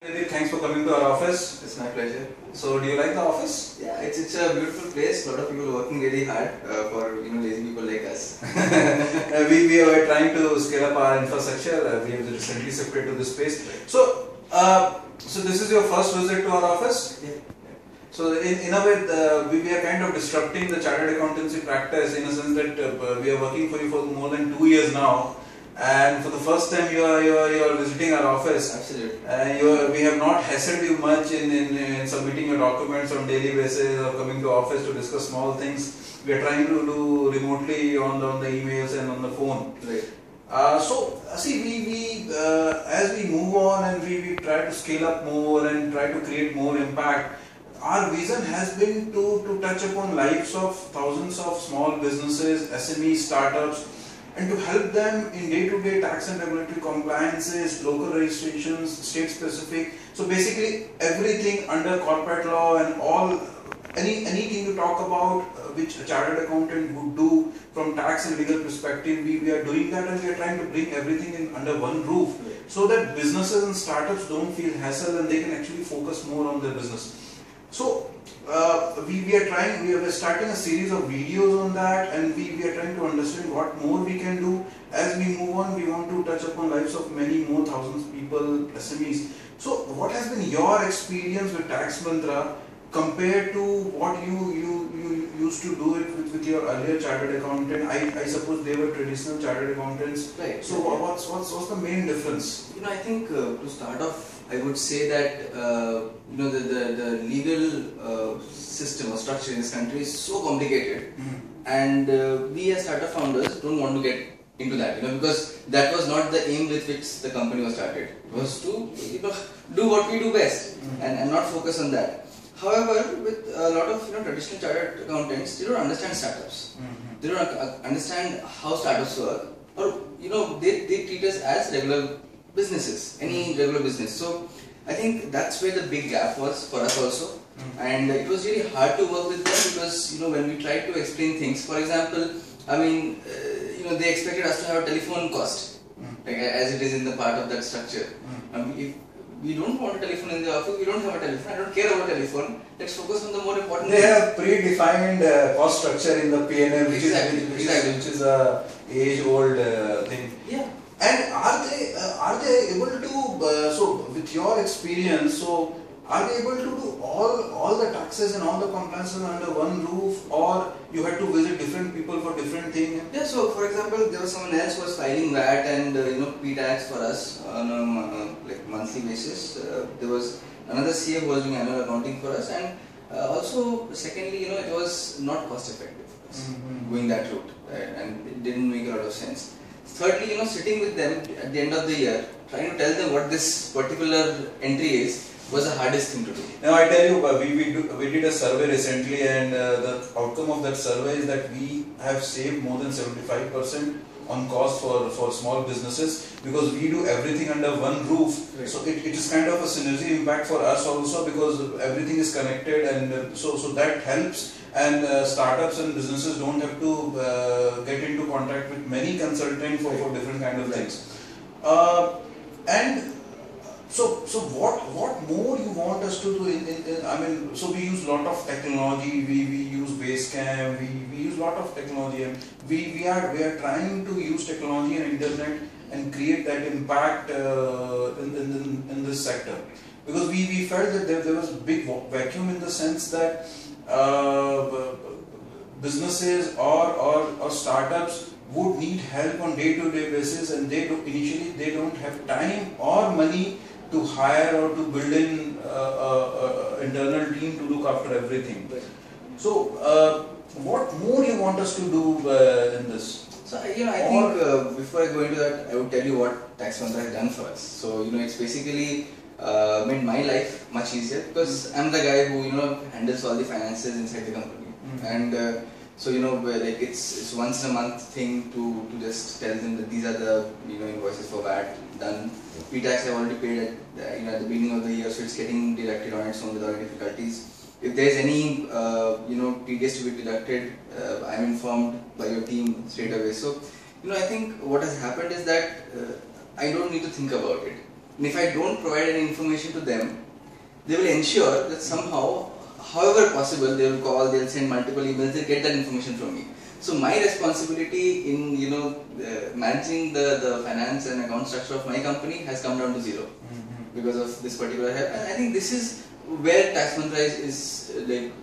Nidhi, thanks for coming to our office. It's my pleasure. So, do you like the office? Yeah, it's a beautiful place. A lot of people working really hard for lazy people like us. We are trying to scale up our infrastructure. We have recently shifted to this space. So this is your first visit to our office. Yeah. So in a way, we are kind of disrupting the chartered accountancy practice in a sense that we are working for you for more than 2 years now. And for the first time, you are visiting our office. Absolutely. We have not hassled you much in submitting your documents on daily basis or coming to office to discuss small things. We are trying to do remotely on the emails and on the phone. Right. As we move on and we try to scale up more and try to create more impact, our vision has been to touch upon lives of thousands of small businesses, SMEs, startups, and to help them in day-to-day tax and regulatory compliances, local registrations, state-specific. So basically everything under corporate law and anything you talk about which a chartered accountant would do from tax and legal perspective, we are doing that, and we are trying to bring everything in under one roof so that businesses and startups don't feel hassle and they can actually focus more on their business. So we are starting a series of videos on that, and we are trying to understand what more we can do. As we move on, we want to touch upon lives of many more thousands of people, SMEs. So what has been your experience with Tax Mantra compared to what you used to do it with your earlier chartered accountant? I suppose they were traditional chartered accountants. Right. So what's the main difference? I think to start off, I would say that the legal system or structure in this country is so complicated, and we as startup founders don't want to get into that, because that was not the aim with which the company was started. It was to do what we do best and not focus on that. However, with a lot of traditional chartered accountants, they don't understand startups. They don't understand how startups work, or they treat us as regular businesses, any regular business. So I think that's where the big gap was for us also, and it was really hard to work with them because when we tried to explain things, for example, they expected us to have a telephone cost, like as it is in the part of that structure. If we don't want a telephone in the office, we don't have a telephone, I don't care about telephone, let's focus on the more important They have predefined cost structure in the P&L, which is a age-old thing. Yeah. And are they able to, so with your experience, so are they able to do all the taxes and all the compliances under one roof, or you had to visit different people for different things? Yeah, so for example, there was someone else who was filing VAT and P-tax for us on a monthly basis. There was another CA who was doing annual accounting for us, and also secondly, it was not cost effective for us going that route, and it didn't make a lot of sense. Thirdly, sitting with them at the end of the year, trying to tell them what this particular entry is, was the hardest thing to do. Now I tell you, we did a survey recently, and the outcome of that survey is that we have saved more than 75% on cost for small businesses, because we do everything under one roof. Right. So it is kind of a synergy impact for us also, because everything is connected, and so that helps. And startups and businesses don't have to get into contact with many consultants for different kind of things. So what more you want us to do so we use lot of technology, we use Basecamp, we use lot of technology, and we are trying to use technology and internet and create that impact in this sector, because we felt that there was a big vacuum in the sense that businesses or startups would need help on day-to-day basis, and initially they don't have time or money to hire or to build in internal team to look after everything. So what more you want us to do in this? So I think before I go into that, I would tell you what Tax Mantra has done for us. So it's basically made my life much easier, because I'm the guy who handles all the finances inside the company, and so it's once in a month thing to just tell them that these are the invoices for VAT done. P-tax I've already paid at the beginning of the year, so it's getting deducted on its own without any difficulties. If there's any TDS to be deducted, I'm informed by your team straight away. So I think what has happened is that I don't need to think about it. And if I don't provide any information to them, they will ensure that somehow, however possible, they will call, they will send multiple emails, they'll get that information from me. So my responsibility in managing the finance and account structure of my company has come down to zero because of this particular help. And I think this is where Tax Mantra is like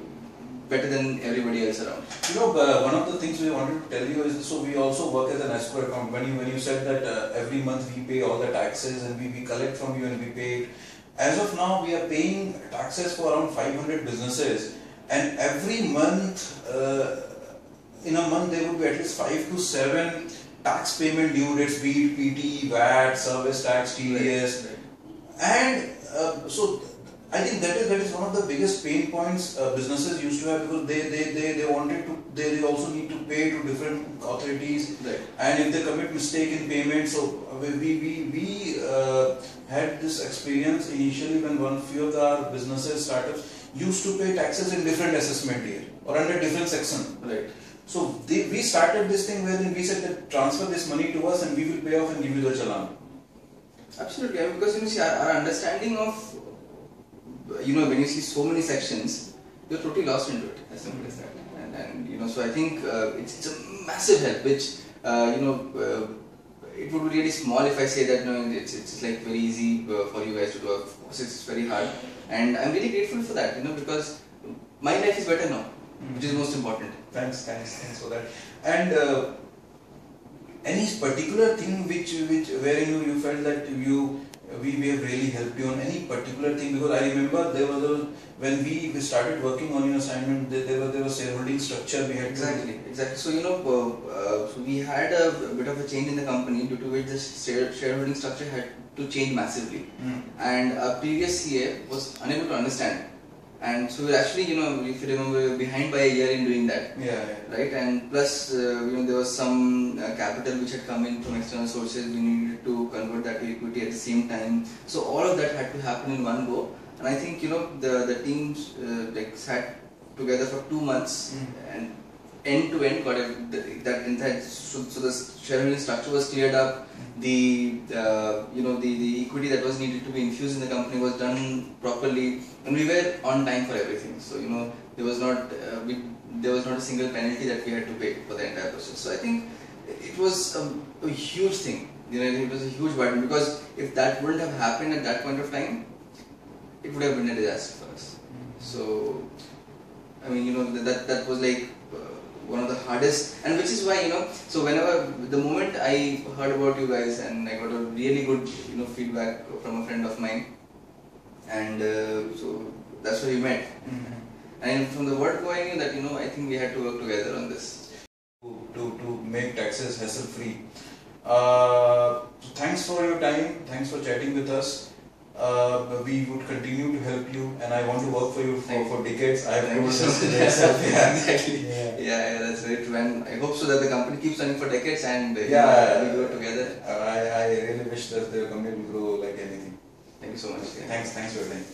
better than everybody else around. One of the things we wanted to tell you is, so we also work as an escrow account. When you said that every month we pay all the taxes and we collect from you and we pay it. As of now, we are paying taxes for around 500 businesses, and every month, in a month there would be at least 5 to 7 tax payment due dates, be it PT, VAT, service tax, TDS, Right. And so I think that is one of the biggest pain points businesses used to have, because they also need to pay to different authorities, Right. and if they commit mistake in payment. So we had this experience initially when one few of our businesses, startups, used to pay taxes in different assessment year or under different section. Right. So we started this thing wherein we said that transfer this money to us and we will pay off and give you the challan. Absolutely, I mean, because our understanding of when you see so many sections, you're totally lost into it. As simple as that. And so I think it's a massive help. Which it would be really small if I say that it's like very easy for you guys to do. Of course, it's very hard, and I'm really grateful for that. Because my life is better now, which is most important. Thanks for that. And any particular thing wherein you felt that we have really helped you on any particular thing? Because I remember when we started working on your assignment, there was shareholding structure we had. Exactly. So so we had a bit of a change in the company, due to which the shareholding structure had to change massively, and our previous CA was unable to understand. And so we're actually, if you remember, behind by a year in doing that. Yeah. Right, and plus, there was some capital which had come in from external sources. We needed to convert that to equity at the same time. So all of that had to happen in one go. And I think, the teams sat together for 2 months and end to end got that entire. So the shareholding structure was cleared up. The equity that was needed to be infused in the company was done properly, and we were on time for everything. So there was not a single penalty that we had to pay for the entire process. So I think it was a huge thing. It was a huge burden, because if that wouldn't have happened at that point of time, it would have been a disaster for us. So I mean, that was like one of the hardest, and which is why so the moment I heard about you guys, and I got a really good feedback from a friend of mine, and so that's where we met. And from the word going, that I think we had to work together on this to make taxes hassle free. Thanks for your time. Thanks for chatting with us. We would continue to help you, and I want to work for you for decades. I have proven this to myself. Exactly. Yeah, that's very true. And I hope so that the company keeps running for decades, and we go together. I really wish that the company will grow like anything. Thank you so much. Thanks for your time.